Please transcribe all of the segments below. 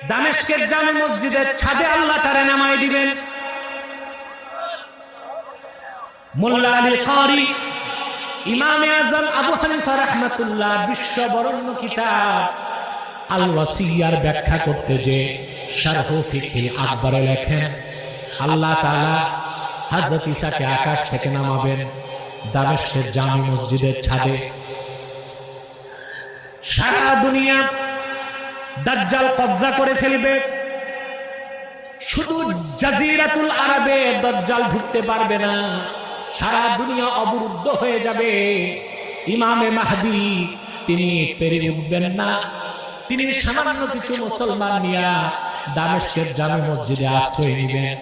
দামেস্কের জামে মসজিদের ছাদে আল্লাহ তারে নামায় দিবেন। মোল্লা আলী কারি ইমামে আজম আবু হানিফা রাহমাতুল্লাহ বিশ্ববরণ্য কিতাব আল ওয়াসিয়ার ব্যাখ্যা করতে যে শারহ ফিকহিল আকবরে লেখেন, আল্লাহ তাআলা হযরত ঈসাকে আকাশ থেকে নামাবেন দামেস্কের জামে মসজিদের ছাদে। সারা দুনিয়া দাজ্জাল কবজা করে ফেলবে, শুধু জাজিরাতুল আরবে দাজ্জাল ঢুকতে পারবে না, সারা দুনিয়া অবরুদ্ধ হয়ে যাবে। ইমামে মাহদী তিনি পেরিয়ে উঠবেন না, তিনি সামান্য কিছু মুসলমান নিয়ে দামেস্কের জামে মসজিদে আশ্রয় নেবেন।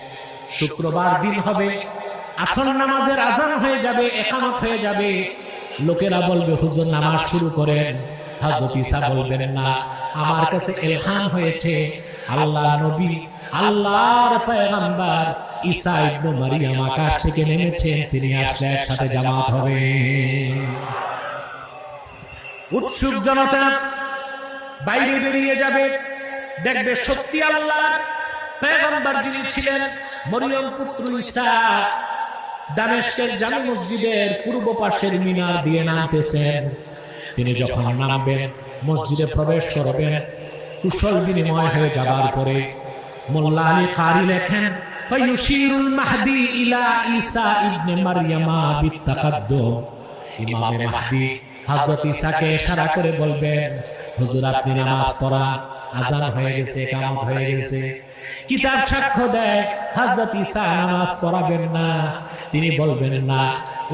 শুক্রবার দিন হবে, আসর নামাজের আজান হয়ে যাবে, একামত হয়ে যাবে। লোকেরা বলবে হুজুর নামাজ শুরু করেন। হযরত ঈসা বলবেন না, আমার কাছে ইলহাম হয়েছে, আল্লাহ নবী আল্লাহর পয়গম্বর ঈসা ইবনে মারইয়াম আকাশ থেকে নেমেছেন, তিনি আসলে একসাথে জামাত হবে। উৎসুক জনতা বাইরে বেরিয়ে যাবে, দেখবে সত্যি আল্লাহর পয়গম্বর যিনি ছিলেন মরিয়ম পুত্র ঈসা দামেস্কের জামে মসজিদের পূর্ব পাশের মিনার দিয়ে নামতেছেন। তিনি যখন নামবেন, মসজিদে প্রবেশ করবেন, কুশল বিনিময় হয়ে যাবার পরে মোল্লা আলী কারি লেখেন, ফায়ুশিরুল মাহদি ইলা ঈসা ইবনে মারইয়ামা বিত্তাকাদ্দুম। ইমামে মাহদি হযরত ঈসাকে ইশারা করে বলবেন, হুজুর আপনি নামাজ পড়ান, আজান হয়ে গেছে, ইকামত হয়ে গেছে। কিতাব সাক্ষ্য দেয় হযরত ঈসা নামাজ পড়াবেন না, তিনি বলবেন না,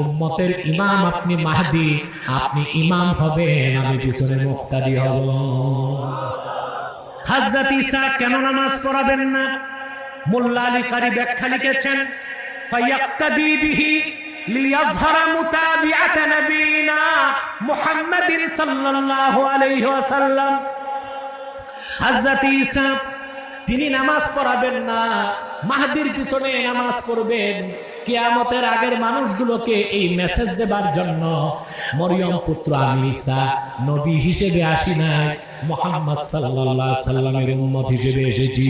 উম্মতের ইমাম আপনি মাহদি, আপনি ইমাম হবেন, আমি পিছনে মুক্তাদি হব। হযরত ঈসা কেন নামাজ পড়াবেন না? মোল্লা আলী কারি ব্যাখ্যা লিখেছেন, ফায়াক্তাদি বিহি লিয়াযহারা মুতাবিআত নবিনা মুহাম্মাদিন সাল্লাল্লাহু আলাইহি ওয়াসাল্লাম। হযরত ঈসা তিনি নামাজ পড়াবেন না, মাহদির পিছনে নামাজ পড়বেন। কিয়ামতের আগের মানুষগুলোকে এই মেসেজ দেবার জন্য, মরিয়ম পুত্র আমি ঈসা নবী হিসেবে আসি নাই, মুহাম্মদ সাল্লাল্লাহু আলাইহি ওয়াসাল্লামের উম্মত হিসেবে এসেছি।